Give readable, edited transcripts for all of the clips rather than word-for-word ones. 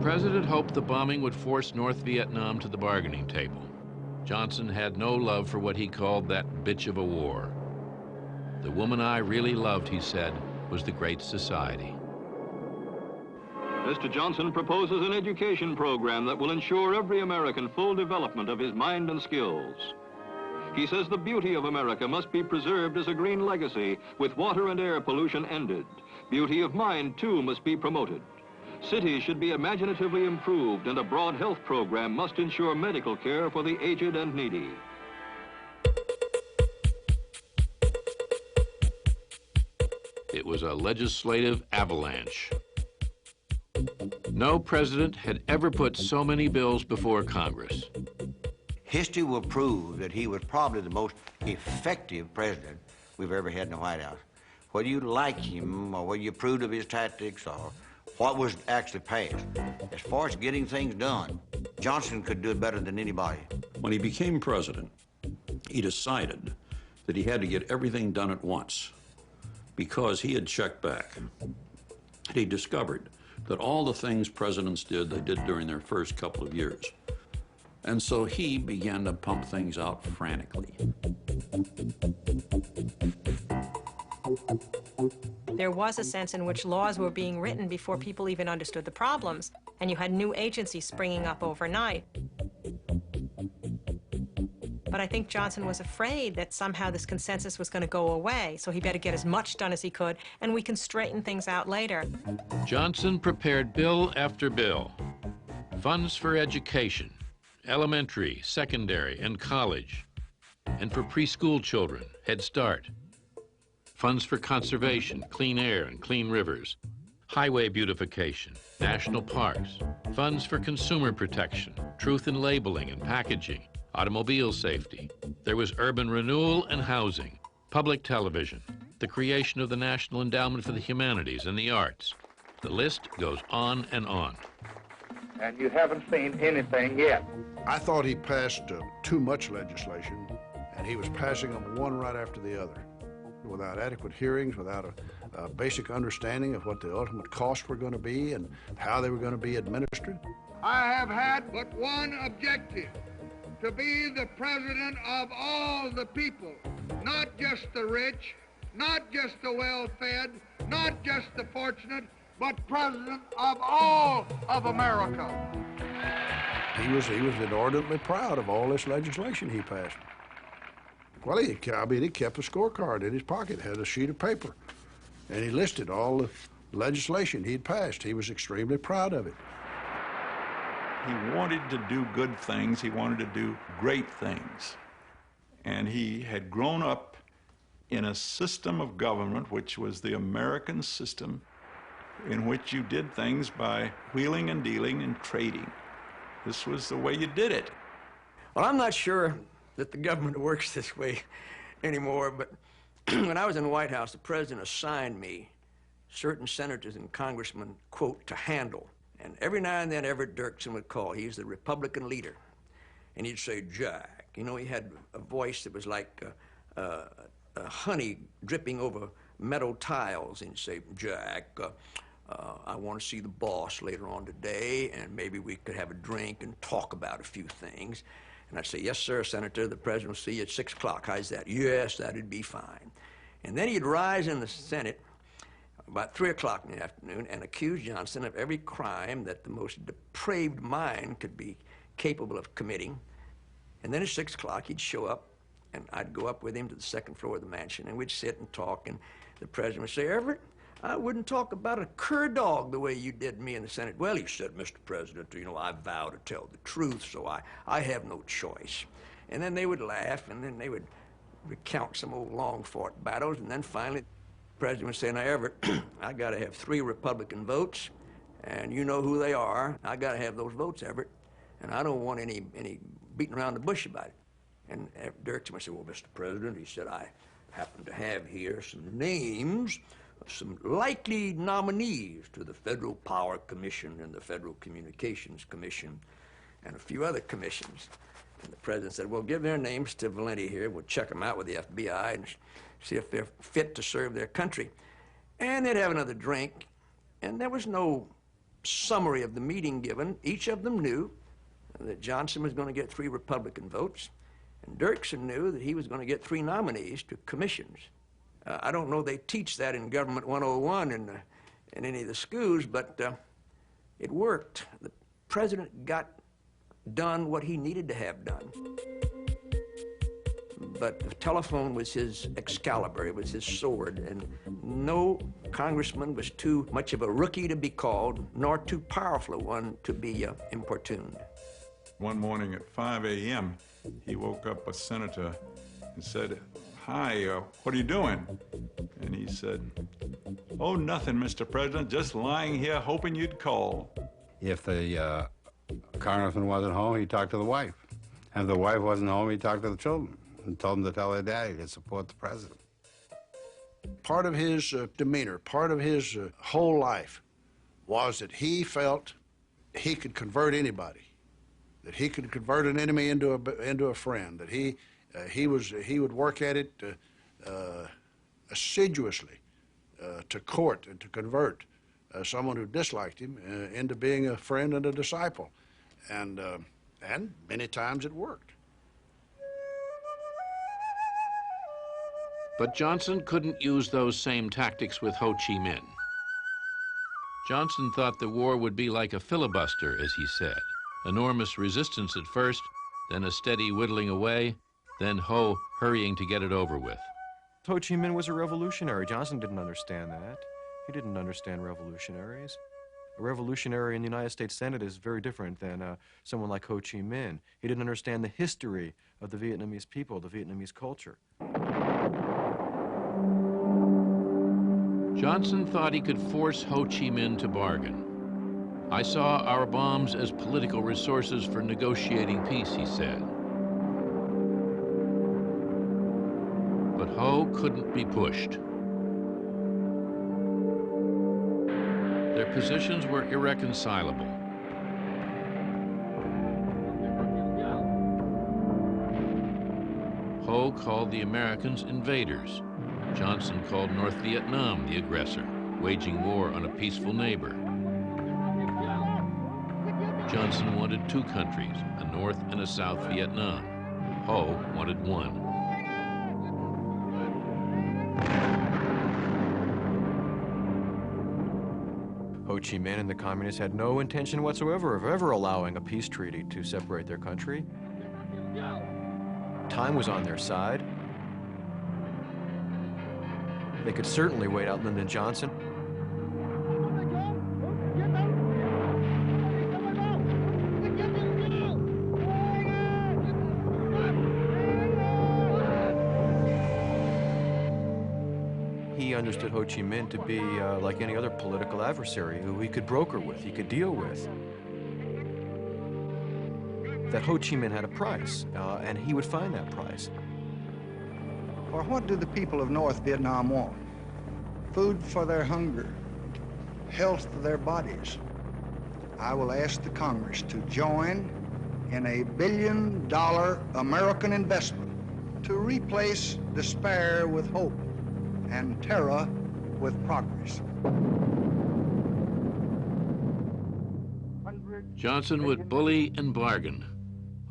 President hoped the bombing would force North Vietnam to the bargaining table. Johnson had no love for what he called that bitch of a war. The woman I really loved, he said, was the Great Society. Mr. Johnson proposes an education program that will ensure every American full development of his mind and skills. He says the beauty of America must be preserved as a green legacy, with water and air pollution ended. Beauty of mind, too, must be promoted. Cities should be imaginatively improved, and a broad health program must ensure medical care for the aged and needy. It was a legislative avalanche. No president had ever put so many bills before Congress. History will prove that he was probably the most effective president we've ever had in the White House. Whether you like him or whether you approved of his tactics or what was actually passed, as far as getting things done, Johnson could do it better than anybody. When he became president, he decided that he had to get everything done at once because he had checked back. He discovered that all the things presidents did, they did during their first couple of years. And so he began to pump things out frantically. There was a sense in which laws were being written before people even understood the problems, and you had new agencies springing up overnight. But I think Johnson was afraid that somehow this consensus was going to go away, so he better get as much done as he could, and we can straighten things out later. Johnson prepared bill after bill. Funds for education, elementary, secondary, and college, and for preschool children, Head Start. Funds for conservation, clean air and clean rivers, highway beautification, national parks, funds for consumer protection, truth in labeling and packaging, automobile safety. There was urban renewal and housing, public television, the creation of the National Endowment for the Humanities and the Arts. The list goes on and on. And you haven't seen anything yet. I thought he passed too much legislation, and he was passing them one right after the other, without adequate hearings, without a basic understanding of what the ultimate costs were going to be and how they were going to be administered. I have had but one objective: to be the president of all the people, not just the rich, not just the well-fed, not just the fortunate, but president of all of America. He was inordinately proud of all this legislation he passed. Well, he kept a scorecard in his pocket, had a sheet of paper, and he listed all the legislation he'd passed. He was extremely proud of it. He wanted to do good things. He wanted to do great things. And he had grown up in a system of government, which was the American system, in which you did things by wheeling and dealing and trading. This was the way you did it. Well, I'm not sure that the government works this way anymore, but when I was in the White House, the president assigned me certain senators and congressmen, quote, to handle. And every now and then, Everett Dirksen would call. He's the Republican leader. And he'd say, Jack. You know, he had a voice that was like honey dripping over metal tiles. And he'd say, Jack, I want to see the boss later on today, and maybe we could have a drink and talk about a few things. And I'd say, yes, sir, Senator, the president will see you at 6 o'clock. How's that? Yes, that'd be fine. And then he'd rise in the Senate about 3 o'clock in the afternoon and accuse Johnson of every crime that the most depraved mind could be capable of committing. And then at 6 o'clock, he'd show up, and I'd go up with him to the second floor of the mansion, and we'd sit and talk, and the president would say, Everett, I wouldn't talk about a cur dog the way you did me in the Senate. Well, he said, Mr. President, you know, I vow to tell the truth, so I have no choice. And then they would laugh, and then they would recount some old long-fought battles, and then finally, the president would say, now, Everett, I got to have 3 Republican votes, and you know who they are. I got to have those votes, Everett, and I don't want any beating around the bush about it. And Dirksen would say, well, Mr. President, he said, I happen to have here some names of some likely nominees to the Federal Power Commission and the Federal Communications Commission and a few other commissions. And the president said, well, give their names to Valenti here. We'll check them out with the FBI and see if they're fit to serve their country. And they'd have another drink, and there was no summary of the meeting given, each of them knew that Johnson was going to get 3 Republican votes, and Dirksen knew that he was going to get 3 nominees to commissions. I don't know they teach that in Government 101 in any of the schools, but it worked. The president got done what he needed to have done. But the telephone was his Excalibur, it was his sword, and no congressman was too much of a rookie to be called, nor too powerful a one to be importuned. One morning at 5 a.m., he woke up a senator and said, "Hi, what are you doing?" And he said, "Oh, nothing, Mr. President, just lying here hoping you'd call." If the congressman wasn't home, he'd talk to the wife. And if the wife wasn't home, he'd talk to the children and told them to tell their daddy to support the president. Part of his demeanor, part of his whole life was that he felt he could convert anybody, that he could convert an enemy into a friend, that he would work at it assiduously to court and to convert someone who disliked him into being a friend and a disciple, and many times it worked. But Johnson couldn't use those same tactics with Ho Chi Minh. Johnson thought the war would be like a filibuster, as he said. Enormous resistance at first, then a steady whittling away, then Ho hurrying to get it over with. Ho Chi Minh was a revolutionary. Johnson didn't understand that. He didn't understand revolutionaries. A revolutionary in the United States Senate is very different than someone like Ho Chi Minh. He didn't understand the history of the Vietnamese people, the Vietnamese culture. Johnson thought he could force Ho Chi Minh to bargain. "I saw our bombs as political resources for negotiating peace," he said. But Ho couldn't be pushed. Their positions were irreconcilable. Ho called the Americans invaders. Johnson called North Vietnam the aggressor, waging war on a peaceful neighbor. Johnson wanted 2 countries, a North and a South Vietnam. Ho wanted 1. Ho Chi Minh and the communists had no intention whatsoever of ever allowing a peace treaty to separate their country. Time was on their side. They could certainly wait out Lyndon Johnson. He understood Ho Chi Minh to be like any other political adversary who he could broker with, he could deal with. That Ho Chi Minh had a price, and he would find that price. Or what do the people of North Vietnam want? Food for their hunger, health for their bodies. I will ask the Congress to join in a $1 billion American investment to replace despair with hope and terror with progress. Johnson would bully and bargain.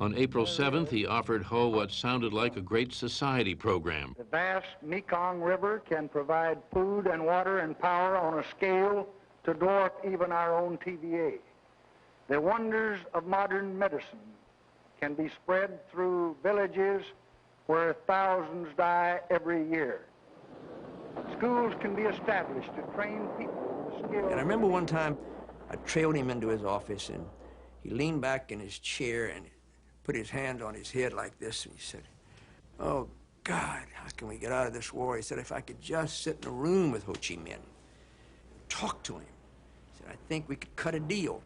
On April 7th, he offered Ho what sounded like a great society program. The vast Mekong River can provide food and water and power on a scale to dwarf even our own TVA. The wonders of modern medicine can be spread through villages where thousands die every year. Schools can be established to train people in the skills. And I remember one time I trailed him into his office, and he leaned back in his chair and put his hand on his head like this, and he said, "Oh, God, how can we get out of this war?" He said, "If I could just sit in a room with Ho Chi Minh, talk to him." He said, "I think we could cut a deal."